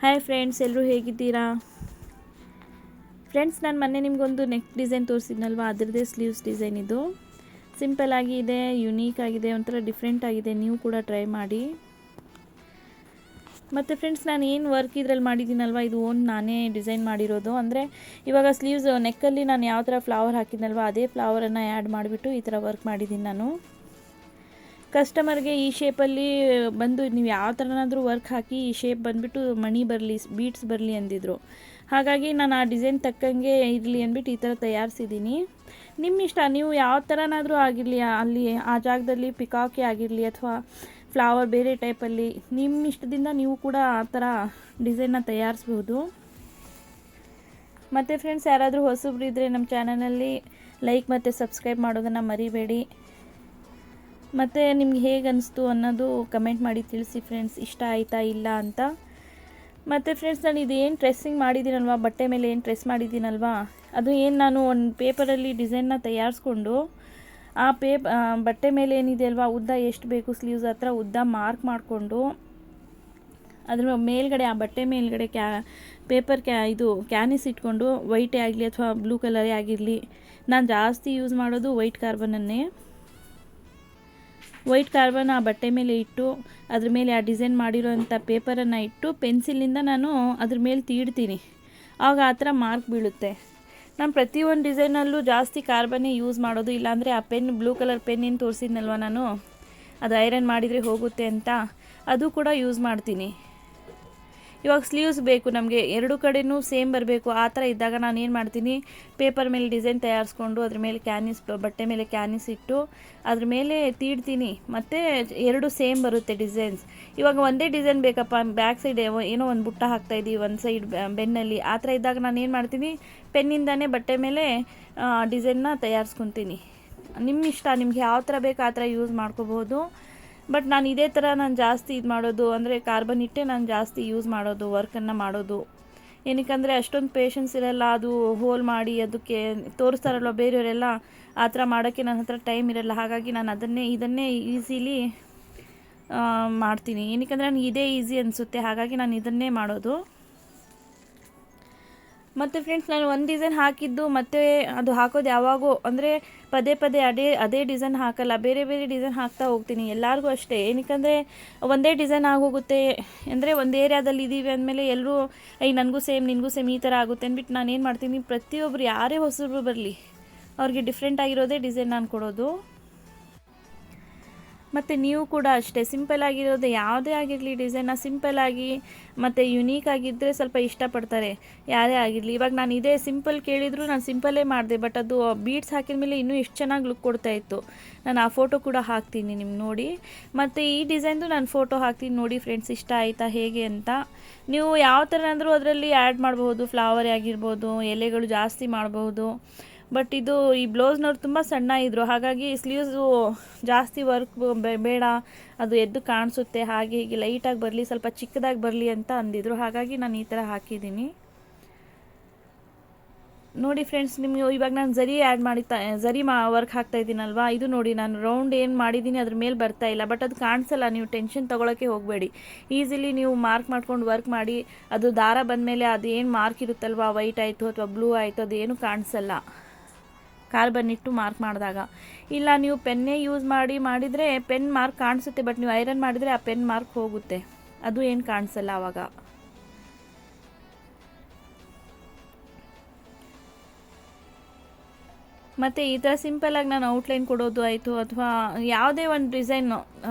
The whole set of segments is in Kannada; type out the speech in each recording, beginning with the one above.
ಹಾಯ್ ಫ್ರೆಂಡ್ಸ್, ಎಲ್ಲರೂ ಹೇಗಿದ್ದೀರಾ? ಫ್ರೆಂಡ್ಸ್, ನಾನು ಮೊನ್ನೆ ನಿಮಗೊಂದು ನೆಕ್ ಡಿಸೈನ್ ತೋರಿಸಿದ್ನಲ್ವ, ಅದರದ್ದೇ ಸ್ಲೀವ್ಸ್ ಡಿಸೈನ್ ಇದು. ಸಿಂಪಲ್ ಆಗಿದೆ, ಯುನೀಕ್ ಆಗಿದೆ, ಒಂಥರ ಡಿಫ್ರೆಂಟ್ ಆಗಿದೆ. ನೀವು ಕೂಡ ಟ್ರೈ ಮಾಡಿ. ಮತ್ತು ಫ್ರೆಂಡ್ಸ್, ನಾನು ಏನು ವರ್ಕ್ ಇದರಲ್ಲಿ ಮಾಡಿದ್ದೀನಲ್ವ, ಇದು ನಾನೇ ಡಿಸೈನ್ ಮಾಡಿರೋದು. ಅಂದರೆ ಇವಾಗ ಸ್ಲೀವ್ಸ್ ನೆಕ್ಕಲ್ಲಿ ನಾನು ಯಾವ ಥರ ಫ್ಲವರ್ ಹಾಕಿದ್ನಲ್ವ, ಅದೇ ಫ್ಲವರನ್ನು ಆ್ಯಡ್ ಮಾಡಿಬಿಟ್ಟು ಈ ಥರ ವರ್ಕ್ ಮಾಡಿದ್ದೀನಿ ನಾನು. ಕಸ್ಟಮರ್ಗೆ ಈ ಶೇಪಲ್ಲಿ ಬಂದು ನೀವು ಯಾವ ಥರನಾದರೂ ವರ್ಕ್ ಹಾಕಿ ಈ ಶೇಪ್ ಬಂದುಬಿಟ್ಟು ಮಣಿ ಬರಲಿ, ಬೀಡ್ಸ್ ಬರಲಿ ಅಂದಿದ್ರು. ಹಾಗಾಗಿ ನಾನು ಆ ಡಿಸೈನ್ ತಕ್ಕಂಗೆ ಇರಲಿ ಅಂದ್ಬಿಟ್ಟು ಈ ಥರ ತಯಾರಿಸಿದ್ದೀನಿ. ನಿಮ್ಮ ಇಷ್ಟ, ನೀವು ಯಾವ ಥರನಾದರೂ ಆಗಿರಲಿ, ಅಲ್ಲಿ ಆ ಜಾಗದಲ್ಲಿ ಪಿಕಾಕಿ ಆಗಿರಲಿ ಅಥವಾ ಫ್ಲವರ್ ಬೇರೆ ಟೈಪಲ್ಲಿ ನಿಮ್ಮ ಇಷ್ಟದಿಂದ ನೀವು ಕೂಡ ಆ ಥರ ಡಿಸೈನ್ನ ತಯಾರಿಸ್ಬೋದು. ಮತ್ತು ಫ್ರೆಂಡ್ಸ್, ಯಾರಾದರೂ ಹೊಸಬ್ರು ಇದ್ದರೆ ನಮ್ಮ ಚಾನಲಲ್ಲಿ ಲೈಕ್ ಮತ್ತು ಸಬ್ಸ್ಕ್ರೈಬ್ ಮಾಡೋದನ್ನು ಮರಿಬೇಡಿ. ಮತ್ತು ನಿಮ್ಗೆ ಹೇಗೆ ಅನಿಸ್ತು ಅನ್ನೋದು ಕಮೆಂಟ್ ಮಾಡಿ ತಿಳಿಸಿ ಫ್ರೆಂಡ್ಸ್, ಇಷ್ಟ ಆಯಿತಾ ಇಲ್ಲ ಅಂತ. ಮತ್ತು ಫ್ರೆಂಡ್ಸ್, ನಾನು ಇದೇನು ಟ್ರೆಸ್ಸಿಂಗ್ ಮಾಡಿದ್ದೀನಲ್ವ, ಬಟ್ಟೆ ಮೇಲೆ ಏನು ಟ್ರೆಸ್ ಮಾಡಿದ್ದೀನಲ್ವ, ಅದು ಏನು ನಾನು ಒಂದು ಪೇಪರಲ್ಲಿ ಡಿಸೈನ್ನ ತಯಾರಿಸ್ಕೊಂಡು ಆ ಬಟ್ಟೆ ಮೇಲೆ ಏನಿದೆ ಅಲ್ವಾ, ಉದ್ದ ಎಷ್ಟು ಬೇಕು ಸ್ಲೀವ್ಸ್ ಹತ್ರ ಉದ್ದ ಮಾರ್ಕ್ ಮಾಡಿಕೊಂಡು ಅದ್ರ ಮೇಲ್ಗಡೆ, ಆ ಬಟ್ಟೆ ಮೇಲ್ಗಡೆ ಪೇಪರ್ ಇದು ಕ್ಯಾನಿಸ್ ಇಟ್ಕೊಂಡು, ವೈಟೇ ಆಗಲಿ ಅಥವಾ ಬ್ಲೂ ಕಲರೇ ಆಗಿರಲಿ, ನಾನು ಜಾಸ್ತಿ ಯೂಸ್ ಮಾಡೋದು ವೈಟ್ ಕಾರ್ಬನನ್ನೇ. ವೈಟ್ ಕಾರ್ಬನ್ ಆ ಬಟ್ಟೆ ಮೇಲೆ ಇಟ್ಟು ಅದ್ರ ಮೇಲೆ ಆ ಡಿಸೈನ್ ಮಾಡಿರೋಂಥ ಪೇಪರನ್ನು ಇಟ್ಟು ಪೆನ್ಸಿಲಿಂದ ನಾನು ಅದ್ರ ಮೇಲೆ ತೀಡ್ತೀನಿ. ಆಗ ಆ ಥರ ಮಾರ್ಕ್ ಬೀಳುತ್ತೆ. ನಾನು ಪ್ರತಿಯೊಂದು ಡಿಸೈನಲ್ಲೂ ಜಾಸ್ತಿ ಕಾರ್ಬನ್ನೇ ಯೂಸ್ ಮಾಡೋದು. ಇಲ್ಲಾಂದರೆ ಆ ಪೆನ್, ಬ್ಲೂ ಕಲರ್ ಪೆನ್ ಏನು ತೋರಿಸಿದ್ನಲ್ವ ನಾನು, ಅದು ಐರನ್ ಮಾಡಿದರೆ ಹೋಗುತ್ತೆ ಅಂತ, ಅದು ಕೂಡ ಯೂಸ್ ಮಾಡ್ತೀನಿ. ಇವಾಗ ಸ್ಲೀವ್ಸ್ ಬೇಕು ನಮಗೆ, ಎರಡು ಕಡೆಯೂ ಸೇಮ್ ಬರಬೇಕು. ಆ ಥರ ಇದ್ದಾಗ ನಾನು ಏನು ಮಾಡ್ತೀನಿ, ಪೇಪರ್ ಮೇಲೆ ಡಿಸೈನ್ ತಯಾರಿಸ್ಕೊಂಡು ಅದ್ರ ಮೇಲೆ ಬಟ್ಟೆ ಮೇಲೆ ಕ್ಯಾನಿಸ್ ಇಟ್ಟು ಅದ್ರ ಮೇಲೆ ತೀಡ್ತೀನಿ. ಮತ್ತು ಎರಡು ಸೇಮ್ ಬರುತ್ತೆ ಡಿಸೈನ್ಸ್. ಇವಾಗ ಒಂದೇ ಡಿಸೈನ್ ಬೇಕಪ್ಪ, ಬ್ಯಾಕ್ ಸೈಡ್ ಏನೋ ಒಂದು ಬುಟ್ಟ ಹಾಕ್ತಾಯಿದ್ದೀವಿ ಒಂದು ಸೈಡ್ ಬೆನ್ನಲ್ಲಿ, ಆ ಥರ ಇದ್ದಾಗ ನಾನು ಏನು ಮಾಡ್ತೀನಿ, ಪೆನ್ನಿಂದಾನೇ ಬಟ್ಟೆ ಮೇಲೆ ಡಿಸೈನ್ನ ತಯಾರಿಸ್ಕೊತೀನಿ. ನಿಮ್ಮ ಇಷ್ಟ, ನಿಮ್ಗೆ ಯಾವ ಥರ ಬೇಕು ಆ ಥರ ಯೂಸ್ ಮಾಡ್ಕೋಬೋದು. ಬಟ್ ನಾನು ಇದೇ ಥರ ನಾನು ಜಾಸ್ತಿ ಇದು ಮಾಡೋದು, ಅಂದರೆ ಕಾರ್ಬನ್ ಇಟ್ಟೆ ನಾನು ಜಾಸ್ತಿ ಯೂಸ್ ಮಾಡೋದು, ವರ್ಕನ್ನು ಮಾಡೋದು. ಏನಕ್ಕಂದರೆ ಅಷ್ಟೊಂದು ಪೇಷನ್ಸ್ ಇರಲ್ಲ, ಅದು ಹೋಲ್ ಮಾಡಿ ಅದಕ್ಕೆ ತೋರಿಸ್ತಾರಲ್ವ ಬೇರೆಯವರೆಲ್ಲ, ಆ ಥರ ಮಾಡೋಕ್ಕೆ ನನ್ನ ಹತ್ರ ಟೈಮ್ ಇರಲ್ಲ. ಹಾಗಾಗಿ ನಾನು ಇದನ್ನೇ ಈಸಿಲಿ ಮಾಡ್ತೀನಿ. ಏನಕ್ಕಂದರೆ ನನಗೆ ಇದೇ ಈಸಿ ಅನಿಸುತ್ತೆ, ಹಾಗಾಗಿ ನಾನು ಇದನ್ನೇ ಮಾಡೋದು. ಮತ್ತು ಫ್ರೆಂಡ್ಸ್, ನಾನು ಒಂದು ಡಿಸೈನ್ ಹಾಕಿದ್ದು ಮತ್ತು ಅದು ಹಾಕೋದು ಯಾವಾಗೋ, ಅಂದರೆ ಪದೇ ಪದೇ ಅದೇ ಡಿಸೈನ್ ಹಾಕಲ್ಲ, ಬೇರೆ ಬೇರೆ ಡಿಸೈನ್ ಹಾಕ್ತಾ ಹೋಗ್ತೀನಿ. ಎಲ್ಲರಿಗೂ ಅಷ್ಟೇ. ಏನಕ್ಕಂದರೆ ಒಂದೇ ಡಿಸೈನ್ ಆಗೋಗುತ್ತೆ. ಅಂದರೆ ಒಂದು ಏರಿಯಾದಲ್ಲಿ ಇದ್ದೀವಿ ಅಂದಮೇಲೆ ಎಲ್ಲರೂ ನನಗೂ ಸೇಮ್ ನಿನಗೂ ಸೇಮ್ ಈ ಥರ ಆಗುತ್ತೆ ಅಂದ್ಬಿಟ್ಟು ನಾನು ಏನು ಮಾಡ್ತೀನಿ, ಪ್ರತಿಯೊಬ್ಬರು ಯಾರೇ ಹೊಸಬ್ರು ಬರಲಿ ಅವ್ರಿಗೆ ಡಿಫ್ರೆಂಟ್ ಆಗಿರೋದೇ ಡಿಸೈನ್ ನಾನು ಕೊಡೋದು. ಮತ್ತು ನೀವು ಕೂಡ ಅಷ್ಟೇ, ಸಿಂಪಲ್ ಆಗಿರೋದು ಯಾವುದೇ ಆಗಿರಲಿ ಡಿಸೈನ್ನ ಸಿಂಪಲ್ಲಾಗಿ ಮತ್ತು ಯುನೀಕ್ ಆಗಿದ್ದರೆ ಸ್ವಲ್ಪ ಇಷ್ಟಪಡ್ತಾರೆ ಯಾರೇ ಆಗಿರಲಿ. ಇವಾಗ ನಾನು ಇದೇ ಸಿಂಪಲ್ ಕೇಳಿದ್ರು ನಾನು ಸಿಂಪಲ್ಲೇ ಮಾಡಿದೆ, ಬಟ್ ಅದು ಬೀಡ್ಸ್ ಹಾಕಿದ ಮೇಲೆ ಇನ್ನೂ ಎಷ್ಟು ಚೆನ್ನಾಗಿ ಲುಕ್ ಕೊಡ್ತಾಯಿತ್ತು. ನಾನು ಆ ಫೋಟೋ ಕೂಡ ಹಾಕ್ತೀನಿ ನಿಮ್ಗೆ ನೋಡಿ. ಮತ್ತು ಈ ಡಿಸೈನ್ದು ನಾನು ಫೋಟೋ ಹಾಕ್ತೀನಿ ನೋಡಿ ಫ್ರೆಂಡ್ಸ್, ಇಷ್ಟ ಆಯಿತಾ ಹೇಗೆ ಅಂತ. ನೀವು ಯಾವ ಥರ ಅಂದರೂ ಅದರಲ್ಲಿ ಆ್ಯಡ್ ಮಾಡಬಹುದು, ಫ್ಲವರ್ ಆಗಿರ್ಬೋದು, ಎಲೆಗಳು ಜಾಸ್ತಿ ಮಾಡಬಹುದು. ಬಟ್ ಇದು ಈ ಬ್ಲೌಸ್ನವ್ರು ತುಂಬ ಸಣ್ಣ ಇದ್ದರು, ಹಾಗಾಗಿ ಸ್ಲೀವ್ಸು ಜಾಸ್ತಿ ವರ್ಕ್ ಬೇಡ, ಅದು ಎದ್ದು ಕಾಣಿಸುತ್ತೆ, ಹಾಗೆ ಹೀಗೆ ಲೈಟಾಗಿ ಬರಲಿ, ಸ್ವಲ್ಪ ಚಿಕ್ಕದಾಗಿ ಬರಲಿ ಅಂತ ಅಂದಿದ್ರು. ಹಾಗಾಗಿ ನಾನು ಈ ಥರ ಹಾಕಿದ್ದೀನಿ ನೋಡಿ ಫ್ರೆಂಡ್ಸ್. ನಿಮಗೆ ಇವಾಗ ನಾನು ಝರಿ ಆ್ಯಡ್ ಮಾಡಿ ವರ್ಕ್ ಹಾಕ್ತಾಯಿದ್ದೀನಲ್ವಾ, ಇದು ನೋಡಿ ನಾನು ರೌಂಡ್ ಏನು ಮಾಡಿದ್ದೀನಿ ಅದ್ರ ಮೇಲೆ ಬರ್ತಾ ಇಲ್ಲ, ಬಟ್ ಅದು ಕಾಣಿಸಲ್ಲ. ನೀವು ಟೆನ್ಷನ್ ತೊಗೊಳಕ್ಕೆ ಹೋಗಬೇಡಿ. ಈಸಿಲಿ ನೀವು ಮಾರ್ಕ್ ಮಾಡ್ಕೊಂಡು ವರ್ಕ್ ಮಾಡಿ, ಅದು ದಾರ ಬಂದಮೇಲೆ ಅದು ಏನು ಮಾರ್ಕ್ ಇರುತ್ತಲ್ವ, ವೈಟ್ ಆಯಿತು ಅಥವಾ ಬ್ಲೂ ಆಯಿತು, ಅದೇನು ಕಾಣಿಸಲ್ಲ ಕಾರ್ಬನ್ ಇಟ್ಟು ಮಾರ್ಕ್ ಮಾಡಿದಾಗ. ಇಲ್ಲ ನೀವು ಪೆನ್ನೇ ಯೂಸ್ ಮಾಡಿದರೆ ಪೆನ್ ಮಾರ್ಕ್ ಕಾಣಿಸುತ್ತೆ, ಬಟ್ ನೀವು ಐರನ್ ಮಾಡಿದರೆ ಆ ಪೆನ್ ಮಾರ್ಕ್ ಹೋಗುತ್ತೆ, ಅದು ಏನು ಕಾಣಿಸಲ್ಲ ಆವಾಗ. ಮತ್ತು ಈ ಥರ ಸಿಂಪಲಾಗಿ ನಾನು ಔಟ್ಲೈನ್ ಕೊಡೋದು ಆಯಿತು, ಅಥವಾ ಯಾವುದೇ ಒಂದು ಡಿಸೈನು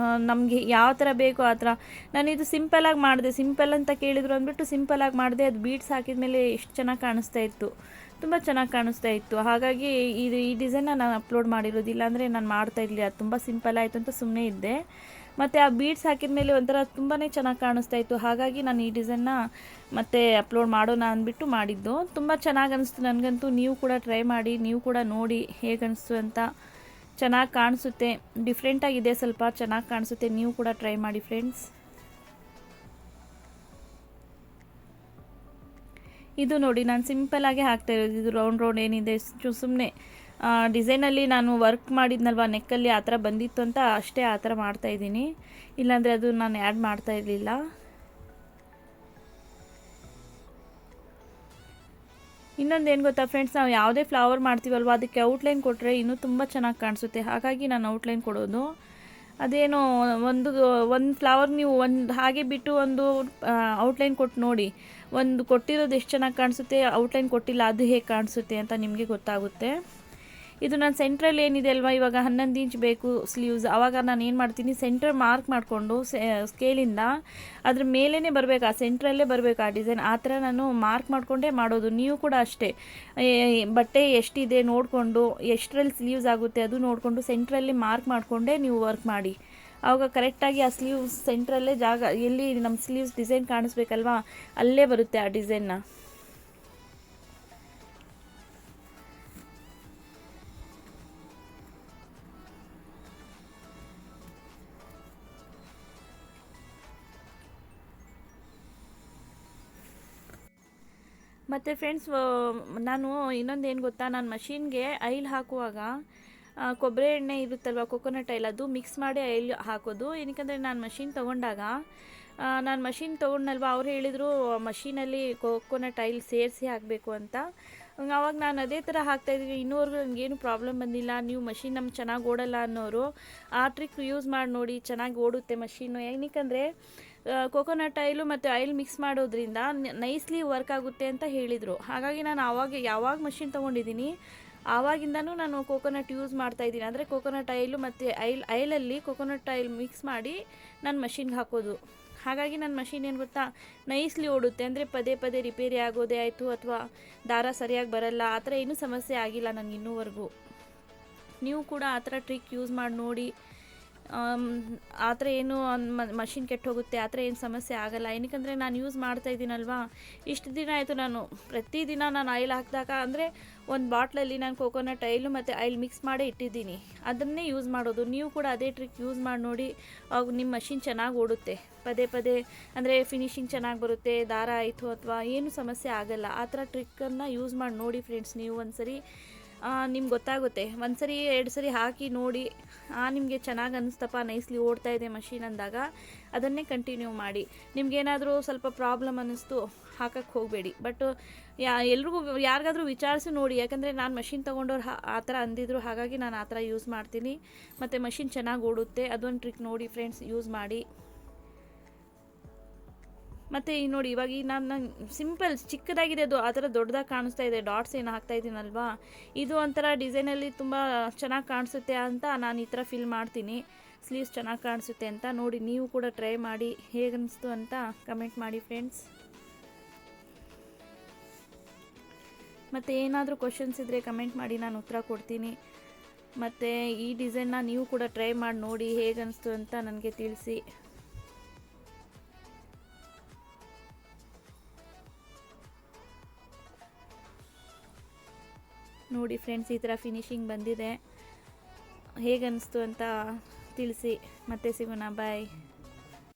ನಮಗೆ ಯಾವ ಥರ ಬೇಕೋ ಆ ಥರ. ನಾನಿದು ಸಿಂಪಲಾಗಿ ಮಾಡಿದೆ, ಸಿಂಪಲ್ ಅಂತ ಕೇಳಿದ್ರು ಅಂದ್ಬಿಟ್ಟು ಸಿಂಪಲಾಗಿ ಮಾಡಿದೆ. ಅದು ಬೀಡ್ಸ್ ಹಾಕಿದ ಮೇಲೆ ಎಷ್ಟು ಚೆನ್ನಾಗಿ ಕಾಣಿಸ್ತಾ ಇತ್ತು, ತುಂಬ ಚೆನ್ನಾಗಿ ಕಾಣಿಸ್ತಾ ಇತ್ತು. ಹಾಗಾಗಿ ಈ ಡಿಸೈನ್ನ ನಾನು ಅಪ್ಲೋಡ್ ಮಾಡಿರೋದಿಲ್ಲ, ಅಂದರೆ ನಾನು ಮಾಡ್ತಾಯಿರಲಿಲ್ಲ, ಅದು ತುಂಬ ಸಿಂಪಲ್ ಆಯಿತು ಅಂತ ಸುಮ್ಮನೆ ಇದ್ದೆ. ಮತ್ತು ಆ ಬೀಡ್ಸ್ ಹಾಕಿದ ಮೇಲೆ ಒಂಥರ ತುಂಬಾ ಚೆನ್ನಾಗಿ ಕಾಣಿಸ್ತಾ ಇತ್ತು. ಹಾಗಾಗಿ ನಾನು ಈ ಡಿಸೈನ್ನ ಮತ್ತೆ ಅಪ್ಲೋಡ್ ಮಾಡೋಣ ಅಂದ್ಬಿಟ್ಟು ಮಾಡಿದ್ದು. ತುಂಬ ಚೆನ್ನಾಗಿ ಅನಿಸ್ತು ನನಗಂತೂ. ನೀವು ಕೂಡ ಟ್ರೈ ಮಾಡಿ, ನೀವು ಕೂಡ ನೋಡಿ ಹೇಗೆ ಅನಿಸ್ತು ಅಂತ. ಚೆನ್ನಾಗಿ ಕಾಣಿಸುತ್ತೆ, ಡಿಫ್ರೆಂಟಾಗಿದೆ, ಸ್ವಲ್ಪ ಚೆನ್ನಾಗಿ ಕಾಣಿಸುತ್ತೆ. ನೀವು ಕೂಡ ಟ್ರೈ ಮಾಡಿ ಫ್ರೆಂಡ್ಸ್. ಇದು ನೋಡಿ ನಾನು ಸಿಂಪಲ್ಲಾಗೆ ಹಾಕ್ತಾಯಿರೋದು. ಇದು ರೌಂಡ್ ಏನಿದೆ ಸುಮ್ಮನೆ ಡಿಸೈನಲ್ಲಿ ನಾನು ವರ್ಕ್ ಮಾಡಿದ್ನಲ್ವ ನೆಕ್ಕಲ್ಲಿ, ಆ ಥರ ಬಂದಿತ್ತು ಅಂತ ಅಷ್ಟೇ ಆ ಥರ ಮಾಡ್ತಾಯಿದ್ದೀನಿ. ಇಲ್ಲಾಂದರೆ ಅದು ನಾನು ಆ್ಯಡ್ ಮಾಡ್ತಾಯಿರಲಿಲ್ಲ. ಇನ್ನೊಂದು ಏನು ಗೊತ್ತಾ ಫ್ರೆಂಡ್ಸ್, ನಾವು ಯಾವುದೇ ಫ್ಲವರ್ ಮಾಡ್ತೀವಲ್ವ ಅದಕ್ಕೆ ಔಟ್ಲೈನ್ ಕೊಟ್ಟರೆ ಇನ್ನೂ ತುಂಬ ಚೆನ್ನಾಗಿ ಕಾಣಿಸುತ್ತೆ. ಹಾಗಾಗಿ ನಾನು ಔಟ್ಲೈನ್ ಕೊಡೋದು. ಅದೇನೋ ಒಂದು ಫ್ಲವರ್ ನೀವು ಒಂದು ಹಾಗೆ ಬಿಟ್ಟು ಒಂದು ಔಟ್ಲೈನ್ ಕೊಟ್ಟು ನೋಡಿ, ಒಂದು ಕೊಟ್ಟಿರೋದು ಎಷ್ಟು ಚೆನ್ನಾಗಿ ಕಾಣಿಸುತ್ತೆ, ಔಟ್ಲೈನ್ ಕೊಟ್ಟಿಲ್ಲ ಅದು ಹೇಗೆ ಕಾಣಿಸುತ್ತೆ ಅಂತ ನಿಮಗೆ ಗೊತ್ತಾಗುತ್ತೆ. ಇದು ನಾನು ಸೆಂಟ್ರಲ್ಲಿ ಏನಿದೆ ಅಲ್ವಾ, ಇವಾಗ 11 ಇಂಚ್ ಬೇಕು ಸ್ಲೀವ್ಸ್. ಆವಾಗ ನಾನು ಏನು ಮಾಡ್ತೀನಿ, ಸೆಂಟ್ರ್ ಮಾರ್ಕ್ ಮಾಡಿಕೊಂಡು ಸ್ಕೇಲಿಂದ ಅದ್ರ ಮೇಲೇ ಬರಬೇಕು, ಆ ಸೆಂಟ್ರಲ್ಲೇ ಬರಬೇಕು ಆ ಡಿಸೈನ್. ಆ ಥರ ನಾನು ಮಾರ್ಕ್ ಮಾಡಿಕೊಂಡೇ ಮಾಡೋದು. ನೀವು ಕೂಡ ಅಷ್ಟೇ, ಬಟ್ಟೆ ಎಷ್ಟಿದೆ ನೋಡಿಕೊಂಡು, ಎಷ್ಟರಲ್ಲಿ ಸ್ಲೀವ್ಸ್ ಆಗುತ್ತೆ ಅದು ನೋಡಿಕೊಂಡು ಸೆಂಟ್ರಲ್ಲಿ ಮಾರ್ಕ್ ಮಾಡಿಕೊಂಡೇ ನೀವು ವರ್ಕ್ ಮಾಡಿ. ಆವಾಗ ಕರೆಕ್ಟಾಗಿ ಆ ಸ್ಲೀವ್ಸ್ ಸೆಂಟ್ರಲ್ಲೇ ಜಾಗ ಎಲ್ಲಿ ನಮ್ಮ ಸ್ಲೀವ್ಸ್ ಡಿಸೈನ್ ಕಾಣಿಸ್ಬೇಕಲ್ವಾ, ಅಲ್ಲೇ ಬರುತ್ತೆ ಆ ಡಿಸೈನ್ನ. ಮತ್ತು ಫ್ರೆಂಡ್ಸ್, ನಾನು ಇನ್ನೊಂದು ಏನು ಗೊತ್ತಾ, ನಾನು ಮಷಿನ್ಗೆ ಆಯಿಲ್ ಹಾಕುವಾಗ ಕೊಬ್ಬರಿ ಎಣ್ಣೆ ಇರುತ್ತಲ್ವ, ಕೊಕೊನಟ್ ಆಯಿಲ್, ಅದು ಮಿಕ್ಸ್ ಮಾಡಿ ಆಯಿಲ್ ಹಾಕೋದು. ಏನಕ್ಕೆ ನಾನು ಮಷಿನ್ ತೊಗೊಂಡಾಗ ನಾನು ಮಷಿನ್ ತೊಗೊಂಡಲ್ವ, ಅವ್ರು ಹೇಳಿದರು ಮಷೀನಲ್ಲಿ ಕೊಕೊನಟ್ ಆಯಿಲ್ ಸೇರಿಸಿ ಹಾಕಬೇಕು ಅಂತ. ಆವಾಗ ನಾನು ಅದೇ ಥರ ಹಾಕ್ತಾಯಿದ್ದೀನಿ. ಇನ್ನೂವರೆಗೂ ನನಗೇನು ಪ್ರಾಬ್ಲಮ್ ಬಂದಿಲ್ಲ. ನೀವು ಮಷಿನ್ ನಮ್ಗೆ ಚೆನ್ನಾಗಿ ಓಡಲ್ಲ ಅನ್ನೋರು ಆ ಟ್ರಿಕ್ ಯೂಸ್ ಮಾಡಿ ನೋಡಿ, ಚೆನ್ನಾಗಿ ಓಡುತ್ತೆ ಮಷೀನು. ಏನಕ್ಕೆ ಕೊಕೊನಟ್ ಆಯಿಲು ಮತ್ತು ಆಯಿಲ್ ಮಿಕ್ಸ್ ಮಾಡೋದ್ರಿಂದ ನೈಸ್ಲಿ ವರ್ಕ್ ಆಗುತ್ತೆ ಅಂತ ಹೇಳಿದರು. ಹಾಗಾಗಿ ನಾನು ಯಾವಾಗ ಮಷಿನ್ ತೊಗೊಂಡಿದ್ದೀನಿ ಆವಾಗಿಂದನೂ ನಾನು ಕೊಕೊನಟ್ ಯೂಸ್ ಮಾಡ್ತಾಯಿದ್ದೀನಿ. ಅಂದರೆ ಕೊಕೊನಟ್ ಆಯಿಲು ಮತ್ತು ಆಯಿಲಲ್ಲಿ ಕೊಕೊನಟ್ ಆಯಿಲ್ ಮಿಕ್ಸ್ ಮಾಡಿ ನಾನು ಮಷಿನ್ಗೆ ಹಾಕೋದು. ಹಾಗಾಗಿ ನನ್ನ ಮಷಿನ್ ಏನು ಗೊತ್ತಾ, ನೈಸ್ಲಿ ಓಡುತ್ತೆ. ಅಂದರೆ ಪದೇ ಪದೇ ರಿಪೇರಿ ಆಗೋದೇ ಆಯಿತು ಅಥವಾ ದಾರ ಸರಿಯಾಗಿ ಬರಲ್ಲ, ಆ ಥರ ಏನೂ ಸಮಸ್ಯೆ ಆಗಿಲ್ಲ ನನಗೆ ಇನ್ನೂವರೆಗೂ. ನೀವು ಕೂಡ ಆ ಥರ ಟ್ರಿಕ್ ಯೂಸ್ ಮಾಡಿ ನೋಡಿ. ಆ ಥರ ಏನು ಮಷಿನ್ ಕೆಟ್ಟು ಹೋಗುತ್ತೆ ಆ ಥರ ಏನು ಸಮಸ್ಯೆ ಆಗೋಲ್ಲ. ಏನಕ್ಕೆ ನಾನು ಯೂಸ್ ಮಾಡ್ತಾ ಇದ್ದೀನಲ್ವಾ, ಇಷ್ಟು ದಿನ ಆಯಿತು. ನಾನು ಪ್ರತಿದಿನ ನಾನು ಆಯಿಲ್ ಹಾಕಿದಾಗ ಅಂದರೆ ಒಂದು ಬಾಟ್ಲಲ್ಲಿ ನಾನು ಕೊಕೊನಟ್ ಆಯಿಲು ಮತ್ತು ಆಯಿಲ್ ಮಿಕ್ಸ್ ಮಾಡೇ ಇಟ್ಟಿದ್ದೀನಿ, ಅದನ್ನೇ ಯೂಸ್ ಮಾಡೋದು. ನೀವು ಕೂಡ ಅದೇ ಟ್ರಿಕ್ ಯೂಸ್ ಮಾಡಿ ನೋಡಿ, ಆಗ ನಿಮ್ಮ ಮಷಿನ್ ಚೆನ್ನಾಗಿ ಓಡುತ್ತೆ. ಪದೇ ಪದೇ ಅಂದರೆ ಫಿನಿಶಿಂಗ್ ಚೆನ್ನಾಗಿ ಬರುತ್ತೆ, ದಾರ ಆಯಿತು ಅಥವಾ ಏನು ಸಮಸ್ಯೆ ಆಗೋಲ್ಲ. ಆ ಥರ ಟ್ರಿಕ್ಕನ್ನು ಯೂಸ್ ಮಾಡಿ ನೋಡಿ ಫ್ರೆಂಡ್ಸ್. ನೀವು ಒಂದ್ಸರಿ ನಿಮ್ಗೆ ಗೊತ್ತಾಗುತ್ತೆ. ಒಂದು ಸರಿ 2 ಸರಿ ಹಾಕಿ ನೋಡಿ, ನಿಮಗೆ ಚೆನ್ನಾಗಿ ಅನ್ನಿಸ್ತಪ್ಪ, ನೈಸ್ಲಿ ಓಡ್ತಾ ಇದೆ ಮಷೀನ್ ಅಂದಾಗ ಅದನ್ನೇ ಕಂಟಿನ್ಯೂ ಮಾಡಿ. ನಿಮ್ಗೇನಾದರೂ ಸ್ವಲ್ಪ ಪ್ರಾಬ್ಲಮ್ ಅನ್ನಿಸ್ತು ಹಾಕಕ್ಕೆ ಹೋಗಬೇಡಿ. ಬಟ್ ಎಲ್ರಿಗೂ ಯಾರಿಗಾದ್ರೂ ವಿಚಾರಿಸಿ ನೋಡಿ. ಯಾಕಂದರೆ ನಾನು ಮಷಿನ್ ತೊಗೊಂಡವ್ರು ಆ ಥರ ಅಂದಿದ್ರು, ಹಾಗಾಗಿ ನಾನು ಆ ಥರ ಯೂಸ್ ಮಾಡ್ತೀನಿ. ಮತ್ತು ಮಷಿನ್ ಚೆನ್ನಾಗಿ ಓಡುತ್ತೆ. ಅದೊಂದು ಟ್ರಿಕ್ ನೋಡಿ ಫ್ರೆಂಡ್ಸ್, ಯೂಸ್ ಮಾಡಿ. ಮತ್ತು ಈ ನೋಡಿ, ಇವಾಗ ನಾನು ಸಿಂಪಲ್ ಚಿಕ್ಕದಾಗಿದೆ ಅದು, ಆ ಥರ ದೊಡ್ಡದಾಗಿ ಕಾಣಿಸ್ತಾ ಇದೆ. ಡಾಟ್ಸ್ ಏನು ಹಾಕ್ತಾ ಇದ್ದೀನಲ್ವಾ, ಇದು ಒಂಥರ ಡಿಸೈನಲ್ಲಿ ತುಂಬ ಚೆನ್ನಾಗಿ ಕಾಣಿಸುತ್ತೆ ಅಂತ ನಾನು ಈ ಥರ ಫಿಲ್ ಮಾಡ್ತೀನಿ. ಸ್ಲೀವ್ಸ್ ಚೆನ್ನಾಗಿ ಕಾಣಿಸುತ್ತೆ ಅಂತ ನೋಡಿ. ನೀವು ಕೂಡ ಟ್ರೈ ಮಾಡಿ, ಹೇಗನ್ನಿಸ್ತು ಅಂತ ಕಮೆಂಟ್ ಮಾಡಿ ಫ್ರೆಂಡ್ಸ್. ಮತ್ತು ಏನಾದರೂ ಕ್ವಶನ್ಸ್ ಇದ್ದರೆ ಕಮೆಂಟ್ ಮಾಡಿ, ನಾನು ಉತ್ತರ ಕೊಡ್ತೀನಿ. ಮತ್ತು ಈ ಡಿಸೈನ್ನ ನೀವು ಕೂಡ ಟ್ರೈ ಮಾಡಿ ನೋಡಿ, ಹೇಗನ್ನಿಸ್ತು ಅಂತ ನನಗೆ ತಿಳಿಸಿ. ನೋಡಿ ಫ್ರೆಂಡ್ಸ್, ಈ ಥರ ಫಿನಿಶಿಂಗ್ ಬಂದಿದೆ. ಹೇಗನ್ನಿಸ್ತು ಅಂತ ತಿಳಿಸಿ. ಮತ್ತೆ ಸಿಗೋಣ, ಬಾಯ್.